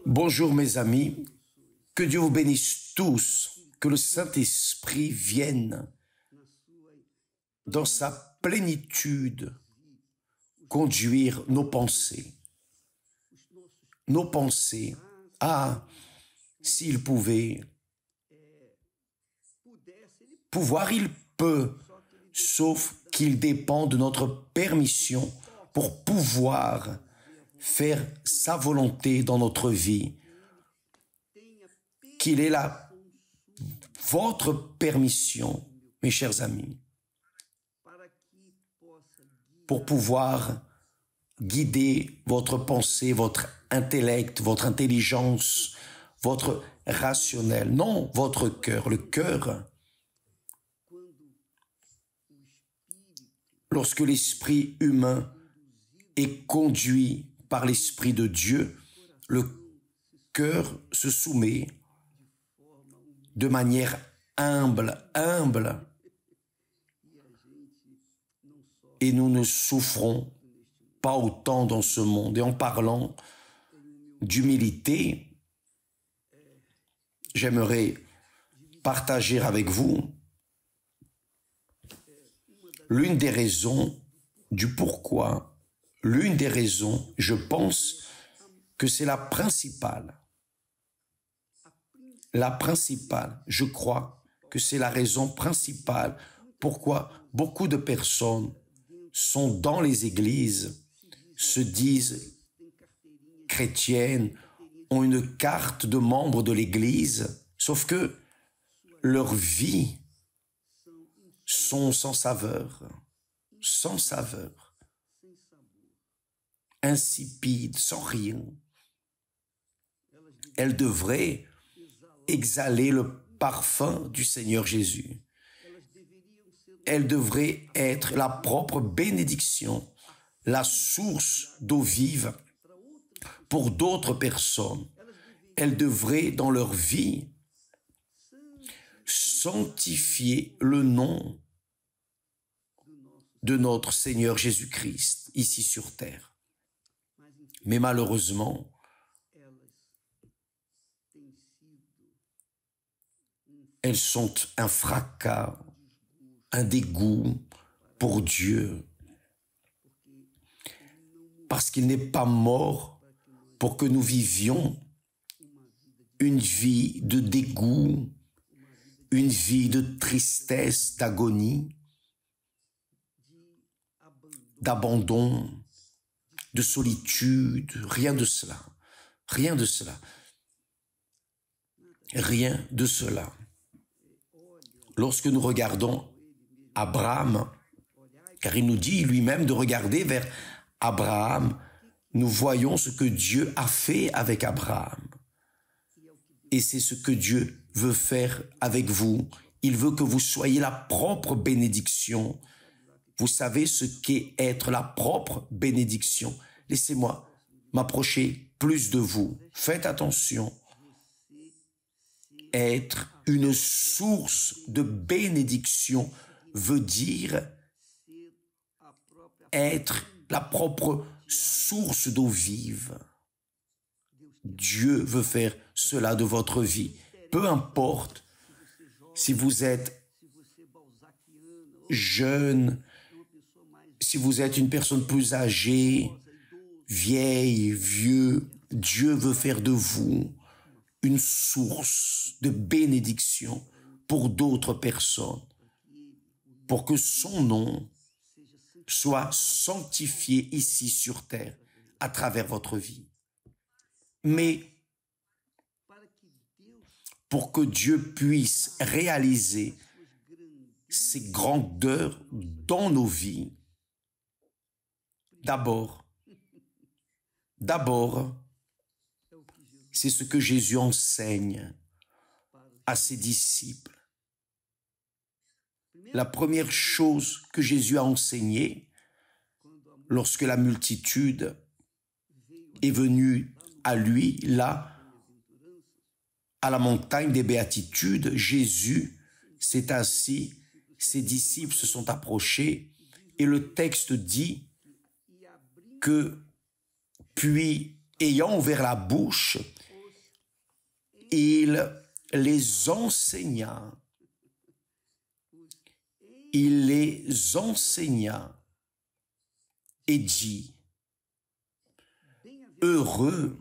Bonjour mes amis, que Dieu vous bénisse tous, que le Saint-Esprit vienne dans sa plénitude conduire nos pensées. Nos pensées, s'il pouvait, pouvoir il peut, sauf qu'il dépend de notre permission pour pouvoir faire sa volonté dans notre vie, qu'il ait votre permission, mes chers amis, pour pouvoir guider votre pensée, votre intellect, votre intelligence, votre rationnel, non votre cœur. Le cœur, lorsque l'esprit humain est conduit par l'Esprit de Dieu, le cœur se soumet de manière humble, et nous ne souffrons pas autant dans ce monde. Et en parlant d'humilité, j'aimerais partager avec vous l'une des raisons du pourquoi. L'une des raisons, je pense que c'est la principale. Je crois que c'est la raison principale pourquoi beaucoup de personnes sont dans les églises, se disent chrétiennes, ont une carte de membre de l'église, sauf que leurs vies sont sans saveur, insipides, sans rien. Elles devraient exhaler le parfum du Seigneur Jésus. Elles devraient être la propre bénédiction, la source d'eau vive pour d'autres personnes. Elles devraient, dans leur vie, sanctifier le nom de notre Seigneur Jésus-Christ ici sur terre. Mais malheureusement, elles sont un fracas, un dégoût pour Dieu, parce qu'il n'est pas mort pour que nous vivions une vie de dégoût, une vie de tristesse, d'agonie, d'abandon, de solitude, rien de cela. Lorsque nous regardons Abraham, car il nous dit lui-même de regarder vers Abraham, nous voyons ce que Dieu a fait avec Abraham. Et c'est ce que Dieu veut faire avec vous. Il veut que vous soyez la propre bénédiction. Vous savez ce qu'est être la propre bénédiction. Laissez-moi m'approcher plus de vous. Faites attention. Être une source de bénédiction veut dire être la propre source d'eau vive. Dieu veut faire cela de votre vie. Peu importe si vous êtes jeune, si vous êtes une personne plus âgée, vieille, vieux, Dieu veut faire de vous une source de bénédiction pour d'autres personnes, pour que son nom soit sanctifié ici sur terre à travers votre vie. Mais pour que Dieu puisse réaliser ses grandeurs dans nos vies, D'abord, c'est ce que Jésus enseigne à ses disciples. La première chose que Jésus a enseignée lorsque la multitude est venue à lui, là, à la montagne des Béatitudes, Jésus s'est assis, ses disciples se sont approchés et le texte dit que, puis, ayant ouvert la bouche, il les enseigna. Il les enseigna et dit, heureux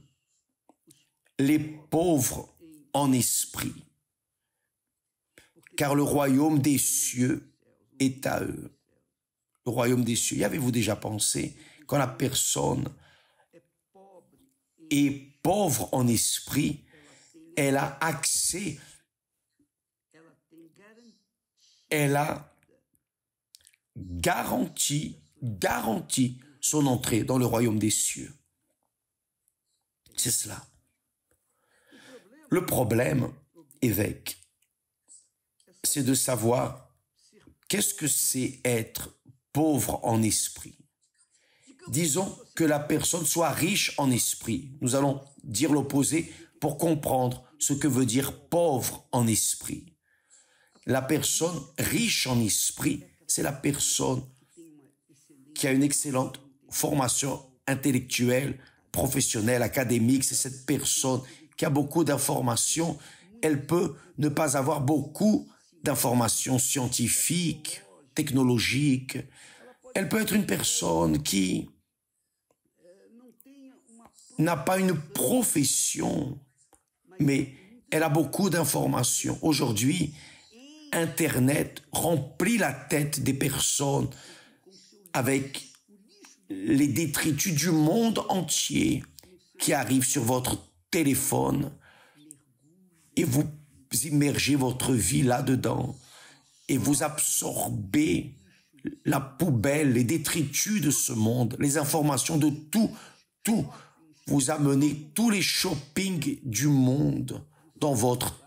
les pauvres en esprit, car le royaume des cieux est à eux. Le royaume des cieux. Y avez-vous déjà pensé, quand la personne est pauvre en esprit, elle a accès, elle a garanti son entrée dans le royaume des cieux. C'est cela. Le problème, évêque, c'est de savoir qu'est-ce que c'est être pauvre en esprit. Disons que la personne soit riche en esprit. Nous allons dire l'opposé pour comprendre ce que veut dire pauvre en esprit. La personne riche en esprit, c'est la personne qui a une excellente formation intellectuelle, professionnelle, académique. C'est cette personne qui a beaucoup d'informations. Elle peut ne pas avoir beaucoup d'informations scientifiques, technologiques. Elle peut être une personne qui n'a pas une profession, mais elle a beaucoup d'informations. Aujourd'hui, Internet remplit la tête des personnes avec les détritus du monde entier qui arrivent sur votre téléphone et vous immergez votre vie là-dedans et vous absorbez la poubelle, les détritus de ce monde, les informations de tout. Vous amenez tous les shoppings du monde dans votre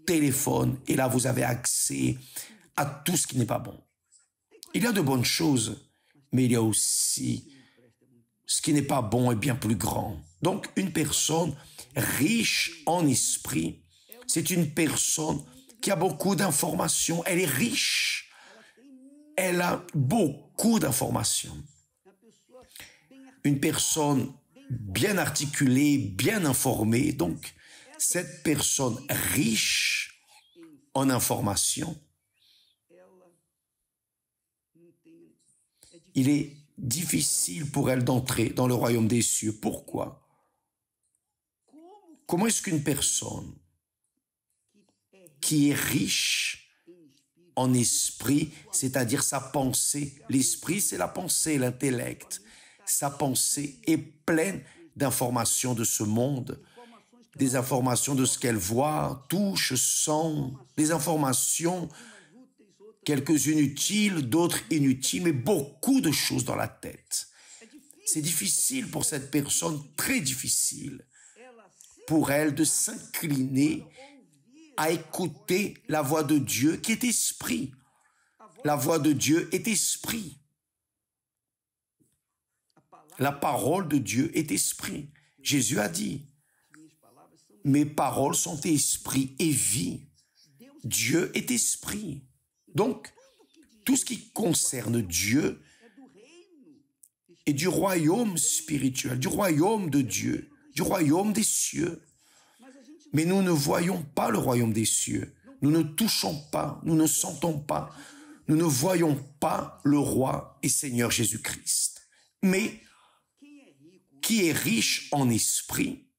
téléphone et là vous avez accès à tout ce qui n'est pas bon. Il y a de bonnes choses, mais il y a aussi ce qui n'est pas bon et bien plus grand. Donc une personne riche en esprit, c'est une personne qui a beaucoup d'informations. Elle est riche. Elle a beaucoup d'informations. Une personne bien articulée, bien informée. Donc, cette personne riche en informations, il est difficile pour elle d'entrer dans le royaume des cieux. Pourquoi? Comment est-ce qu'une personne qui est riche en esprit, c'est-à-dire sa pensée, l'esprit c'est la pensée, l'intellect, sa pensée est pleine d'informations de ce monde, des informations de ce qu'elle voit, touche, sent, des informations, quelques-unes utiles, d'autres inutiles, mais beaucoup de choses dans la tête. C'est difficile pour cette personne, très difficile, pour elle de s'incliner à écouter la voix de Dieu qui est esprit. La voix de Dieu est esprit. La parole de Dieu est esprit. Jésus a dit, mes paroles sont esprit et vie. Dieu est esprit. Donc, tout ce qui concerne Dieu est du royaume spirituel, du royaume de Dieu, du royaume des cieux. Mais nous ne voyons pas le royaume des cieux. Nous ne touchons pas, nous ne sentons pas, nous ne voyons pas le roi et Seigneur Jésus-Christ. Mais qui est riche en esprit,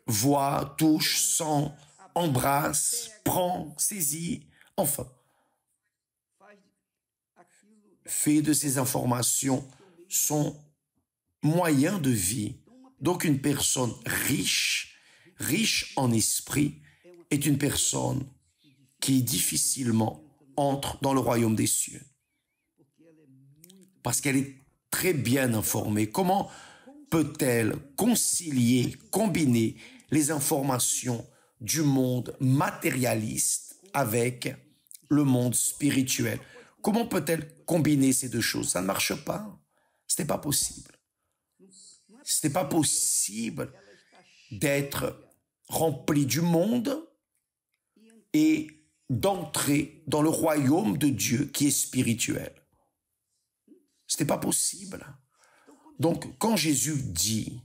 voit, touche, sent, embrasse, prend, saisit, enfin, fait de ces informations son moyen de vie. Donc une personne riche en esprit, est une personne qui difficilement entre dans le royaume des cieux. Parce qu'elle est très bien informée. Comment peut-elle concilier, combiner les informations du monde matérialiste avec le monde spirituel? Comment peut-elle combiner ces deux choses? Ça ne marche pas. Ce n'est pas possible. Ce n'est pas possible d'être rempli du monde et d'entrer dans le royaume de Dieu qui est spirituel. Ce n'est pas possible. Donc, quand Jésus dit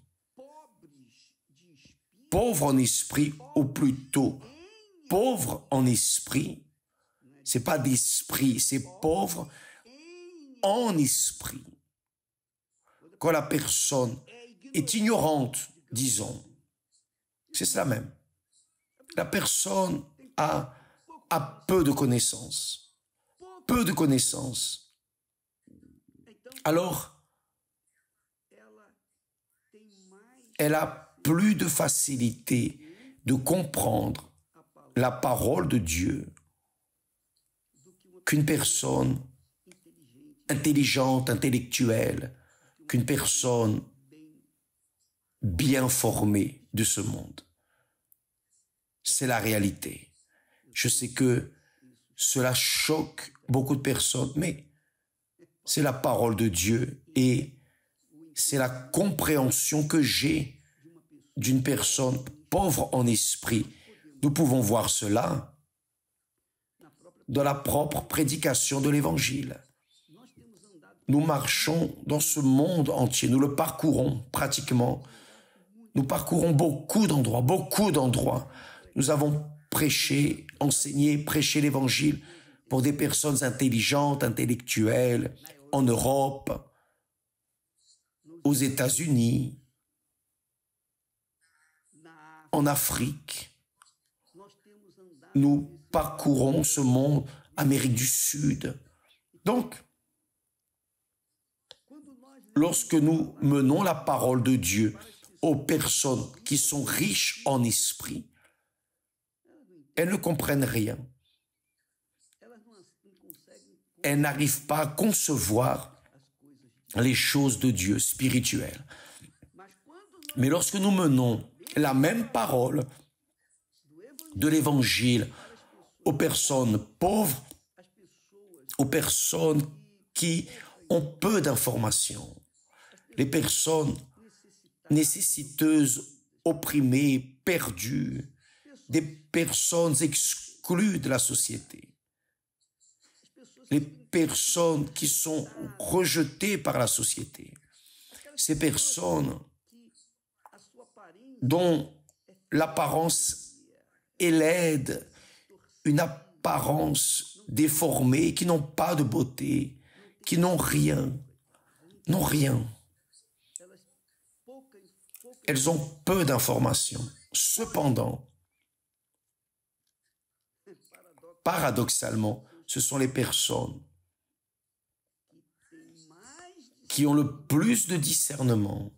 pauvre en esprit, ou plutôt pauvre en esprit, c'est pas d'esprit, c'est pauvre en esprit. Quand la personne est ignorante, disons, c'est cela même. La personne a peu de connaissances. Peu de connaissances. Alors, elle a plus de facilité de comprendre la parole de Dieu qu'une personne intelligente, intellectuelle, qu'une personne bien formée de ce monde. C'est la réalité. Je sais que cela choque beaucoup de personnes, mais c'est la parole de Dieu et c'est la compréhension que j'ai d'une personne pauvre en esprit. Nous pouvons voir cela dans la propre prédication de l'Évangile. Nous marchons dans ce monde entier, nous le parcourons pratiquement. Nous parcourons beaucoup d'endroits. Nous avons prêché, enseigné, prêché l'Évangile pour des personnes intelligentes, intellectuelles, en Europe, aux États-Unis, en Afrique. Nous parcourons ce monde, Amérique du Sud. Donc, lorsque nous menons la parole de Dieu aux personnes qui sont riches en esprit, elles ne comprennent rien. Elles n'arrivent pas à concevoir les choses de Dieu spirituelles. Mais lorsque nous menons la même parole de l'Évangile aux personnes pauvres, aux personnes qui ont peu d'informations, les personnes nécessiteuses, opprimées, perdues, des personnes exclues de la société, les personnes qui sont rejetées par la société, ces personnes dont l'apparence est laide, une apparence déformée, qui n'ont pas de beauté, qui n'ont rien. Elles ont peu d'informations. Cependant, paradoxalement, ce sont les personnes qui ont le plus de discernement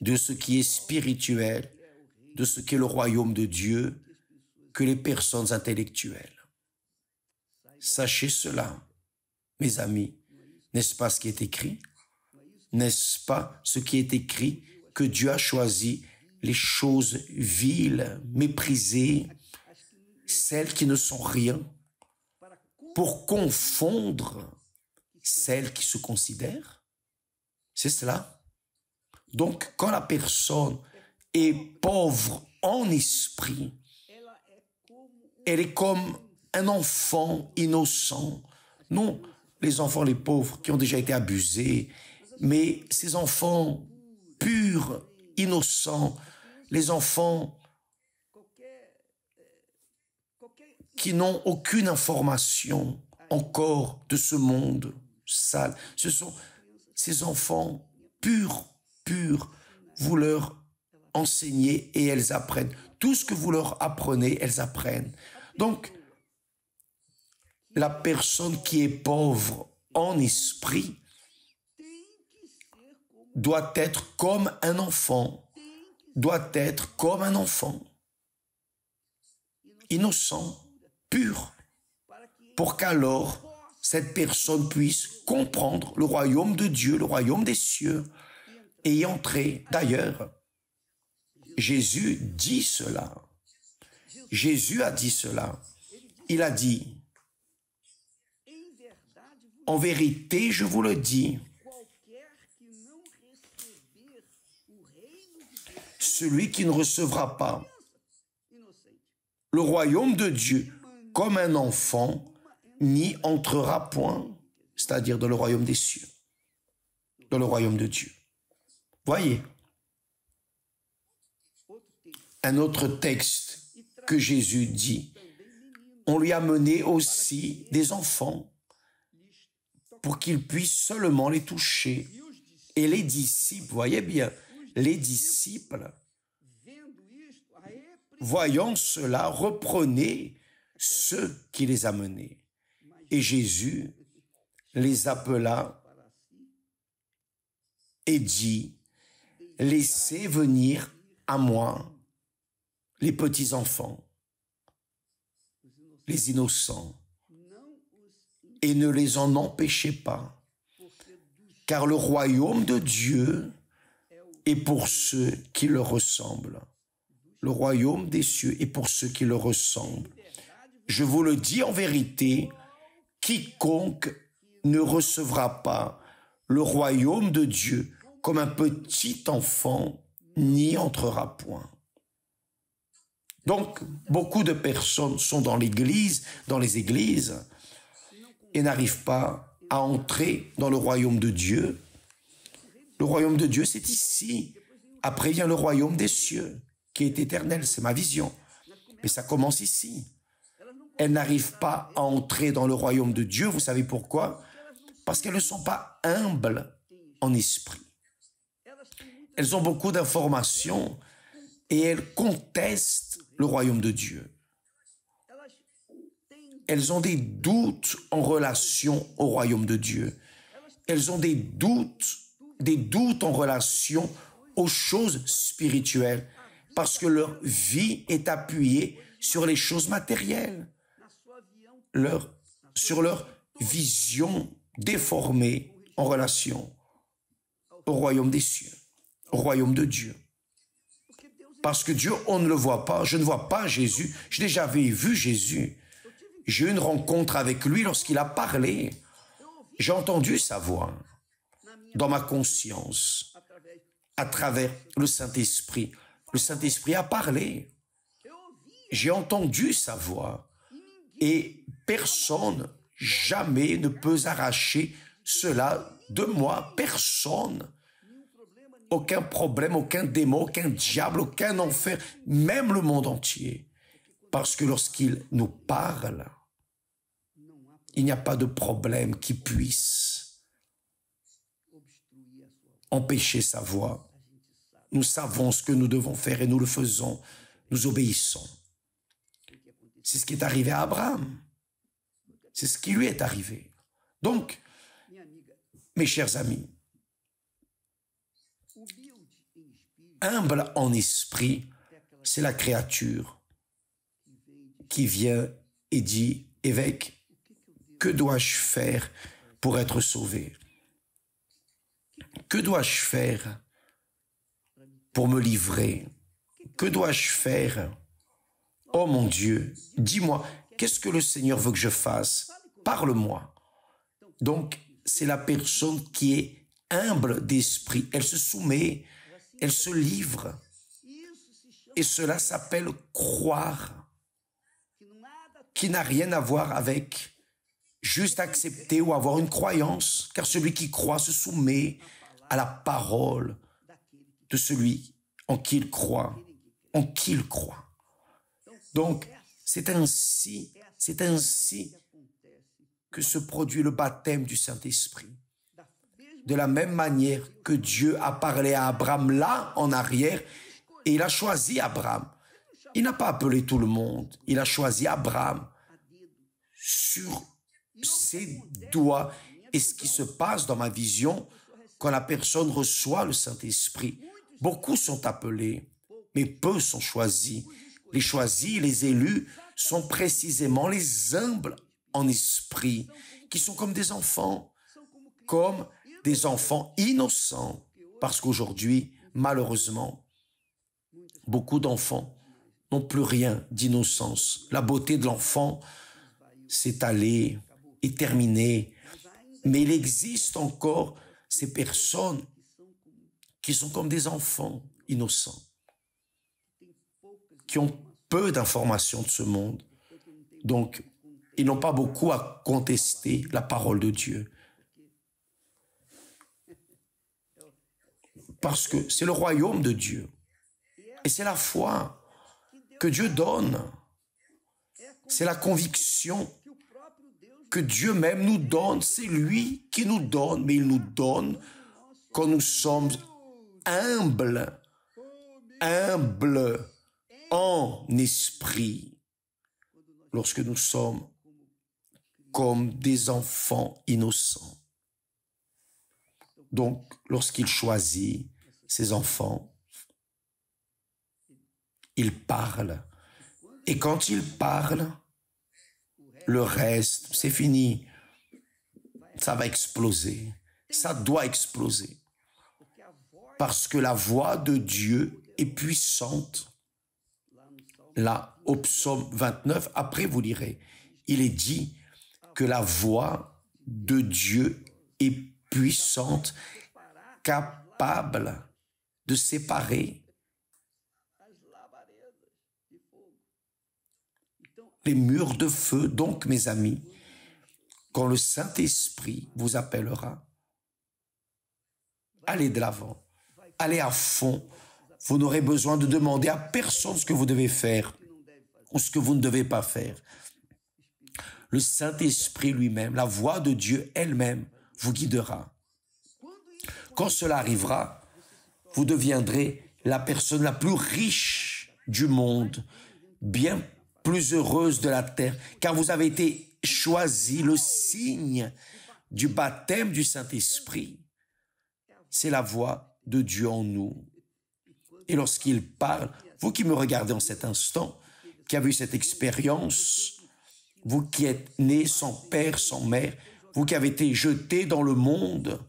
de ce qui est spirituel, de ce qu'est le royaume de Dieu, que les personnes intellectuelles. Sachez cela, mes amis. N'est-ce pas ce qui est écrit? N'est-ce pas ce qui est écrit que Dieu a choisi les choses viles, méprisées, celles qui ne sont rien, pour confondre celles qui se considèrent? C'est cela. Donc, quand la personne est pauvre en esprit, elle est comme un enfant innocent. Non, les enfants, les pauvres, qui ont déjà été abusés, mais ces enfants purs, innocents, les enfants qui n'ont aucune information encore de ce monde sale. Ce sont ces enfants purs. Vous leur enseignez et elles apprennent. Tout ce que vous leur apprenez, elles apprennent. Donc, la personne qui est pauvre en esprit doit être comme un enfant, innocent, pur, pour qu'alors cette personne puisse comprendre le royaume de Dieu, le royaume des cieux, et y entrer. D'ailleurs, Jésus dit cela. Jésus a dit cela. Il a dit, en vérité, je vous le dis, celui qui ne recevra pas le royaume de Dieu comme un enfant n'y entrera point, c'est-à-dire dans le royaume des cieux, dans le royaume de Dieu. Voyez, Un autre texte que Jésus dit, on lui a mené aussi des enfants pour qu'il puisse seulement les toucher. Et les disciples, voyez bien, les disciples, voyant cela, reprenaient ceux qui les amenaient. Et Jésus les appela et dit, laissez venir à moi les petits enfants, les innocents, et ne les en empêchez pas, car le royaume de Dieu est pour ceux qui le ressemblent. Le royaume des cieux est pour ceux qui le ressemblent. Je vous le dis en vérité, quiconque ne recevra pas le royaume de Dieu comme un petit enfant n'y entrera point. Donc, beaucoup de personnes sont dans l'église, dans les églises, et n'arrivent pas à entrer dans le royaume de Dieu. Le royaume de Dieu, c'est ici. Après vient le royaume des cieux, qui est éternel, c'est ma vision. Mais ça commence ici. Elles n'arrivent pas à entrer dans le royaume de Dieu. Vous savez pourquoi? Parce qu'elles ne sont pas humbles en esprit. Elles ont beaucoup d'informations et elles contestent le royaume de Dieu. Elles ont des doutes en relation au royaume de Dieu. Elles ont des doutes en relation aux choses spirituelles, parce que leur vie est appuyée sur les choses matérielles, sur leur vision déformée en relation au royaume des cieux, au royaume de Dieu. Parce que Dieu, on ne le voit pas. Je ne vois pas Jésus. Je n'ai jamais vu Jésus. J'ai eu une rencontre avec lui lorsqu'il a parlé. J'ai entendu sa voix dans ma conscience, à travers le Saint-Esprit. Le Saint-Esprit a parlé. J'ai entendu sa voix. Et personne, jamais ne peut arracher cela de moi. Personne. Aucun problème, aucun démon, aucun diable, aucun enfer, même le monde entier. Parce que lorsqu'il nous parle, il n'y a pas de problème qui puisse empêcher sa voix. Nous savons ce que nous devons faire et nous le faisons. Nous obéissons. C'est ce qui est arrivé à Abraham. C'est ce qui lui est arrivé. Donc, mes chers amis, humble en esprit, c'est la créature qui vient et dit, évêque, que dois-je faire pour être sauvé? Que dois-je faire pour me livrer? Que dois-je faire? Oh mon Dieu, dis-moi, qu'est-ce que le Seigneur veut que je fasse? Parle-moi. Donc, c'est la personne qui est humble d'esprit. Elle se soumet, elle se livre. Et cela s'appelle croire, qui n'a rien à voir avec juste accepter ou avoir une croyance, car celui qui croit se soumet à la parole de celui en qui il croit, Donc, c'est ainsi que se produit le baptême du Saint-Esprit. De la même manière que Dieu a parlé à Abraham là, en arrière, et il a choisi Abraham. Il n'a pas appelé tout le monde, il a choisi Abraham sur ses doigts. Et ce qui se passe dans ma vision, quand la personne reçoit le Saint-Esprit, beaucoup sont appelés, mais peu sont choisis. Les choisis, les élus, sont précisément les humbles en esprit, qui sont comme des enfants innocents. Parce qu'aujourd'hui, malheureusement, beaucoup d'enfants n'ont plus rien d'innocence. La beauté de l'enfant s'est allée, est terminée. Mais il existe encore ces personnes qui sont comme des enfants innocents, qui ont peu d'informations de ce monde. Donc, ils n'ont pas beaucoup à contester la parole de Dieu. Parce que c'est le royaume de Dieu. Et c'est la foi que Dieu donne. C'est la conviction que Dieu même nous donne. C'est lui qui nous donne, mais il nous donne quand nous sommes humbles, humbles en esprit, lorsque nous sommes comme des enfants innocents. Donc, lorsqu'il choisit ses enfants, il parle. Et quand il parle, le reste, c'est fini. Ça va exploser. Ça doit exploser. Parce que la voix de Dieu est puissante. Là, au psaume 29, après vous lirez, il est dit que la voix de Dieu est puissante, capable de séparer les murs de feu. Donc, mes amis, quand le Saint-Esprit vous appellera, allez de l'avant, allez à fond. Vous n'aurez besoin de demander à personne ce que vous devez faire ou ce que vous ne devez pas faire. Le Saint-Esprit lui-même, la voix de Dieu elle-même vous guidera. Quand cela arrivera, vous deviendrez la personne la plus riche du monde, bien plus heureuse de la terre, car vous avez été choisi. Le signe du baptême du Saint-Esprit, c'est la voix de Dieu en nous. Et lorsqu'il parle, vous qui me regardez en cet instant, qui avez eu cette expérience, vous qui êtes né sans père, sans mère, vous qui avez été jeté dans le monde,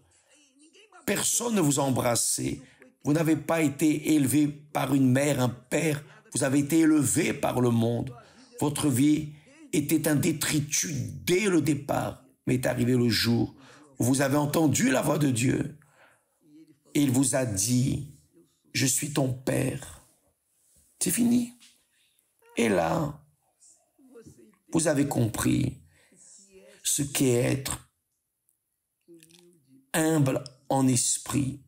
personne ne vous a embrassé. Vous n'avez pas été élevé par une mère, un père. Vous avez été élevé par le monde. Votre vie était un détritus dès le départ. Mais est arrivé le jour où vous avez entendu la voix de Dieu. Et il vous a dit, je suis ton père. C'est fini. Et là, vous avez compris ce qu'est être humble en esprit.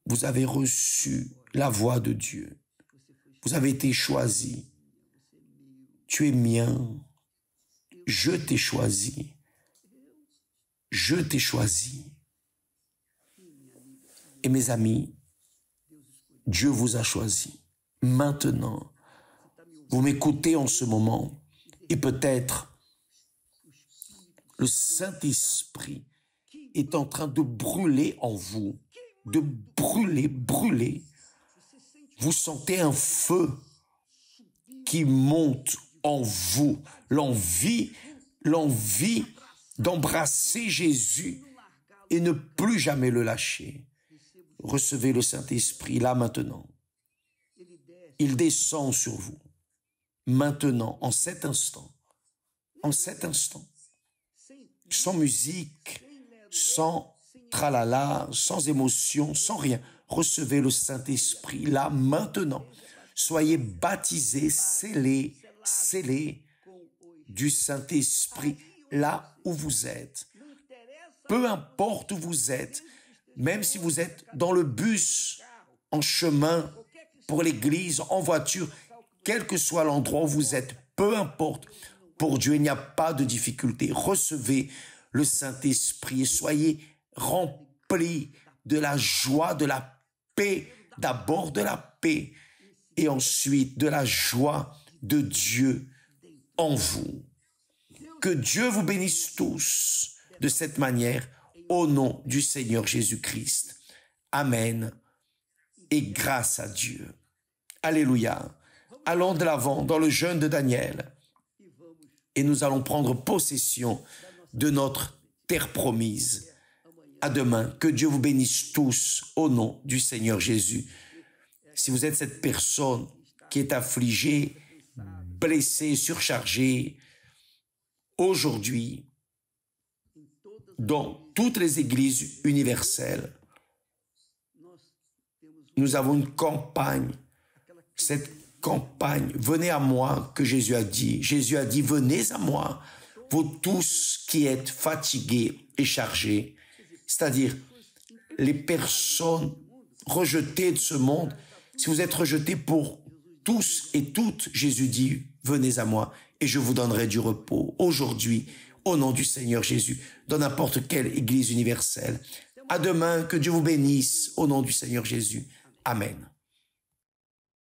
Vous avez reçu la voix de Dieu. Vous avez été choisi. Tu es mien. Je t'ai choisi. Je t'ai choisi. Et mes amis, Dieu vous a choisi. Maintenant, vous m'écoutez en ce moment et peut-être le Saint-Esprit est en train de brûler en vous, de brûler. Vous sentez un feu qui monte en vous, l'envie d'embrasser Jésus et ne plus jamais le lâcher. Recevez le Saint-Esprit là maintenant. Il descend sur vous. Maintenant, en cet instant, sans musique, sans tralala, sans émotion, sans rien. Recevez le Saint-Esprit là maintenant. Soyez baptisés, scellés du Saint-Esprit là où vous êtes. Peu importe où vous êtes, même si vous êtes dans le bus, en chemin, pour l'église, en voiture, quel que soit l'endroit où vous êtes, peu importe, pour Dieu, il n'y a pas de difficulté. Recevez le Saint-Esprit et soyez remplis de la joie, de la paix, d'abord de la paix et ensuite de la joie de Dieu en vous. Que Dieu vous bénisse tous de cette manière au nom du Seigneur Jésus-Christ. Amen. Et grâce à Dieu. Alléluia. Allons de l'avant dans le jeûne de Daniel et nous allons prendre possession de notre terre promise. À demain. Que Dieu vous bénisse tous au nom du Seigneur Jésus. Si vous êtes cette personne qui est affligée, blessée, surchargée, aujourd'hui, dans toutes les églises universelles, nous avons une campagne. Cette campagne, venez à moi, que Jésus a dit. Jésus a dit, venez à moi, vous tous qui êtes fatigués et chargés, c'est-à-dire les personnes rejetées de ce monde Si vous êtes rejetés pour tous et toutes, Jésus dit, venez à moi et je vous donnerai du repos. Aujourd'hui, au nom du Seigneur Jésus, dans n'importe quelle église universelle. À demain, que Dieu vous bénisse, au nom du Seigneur Jésus. Amen.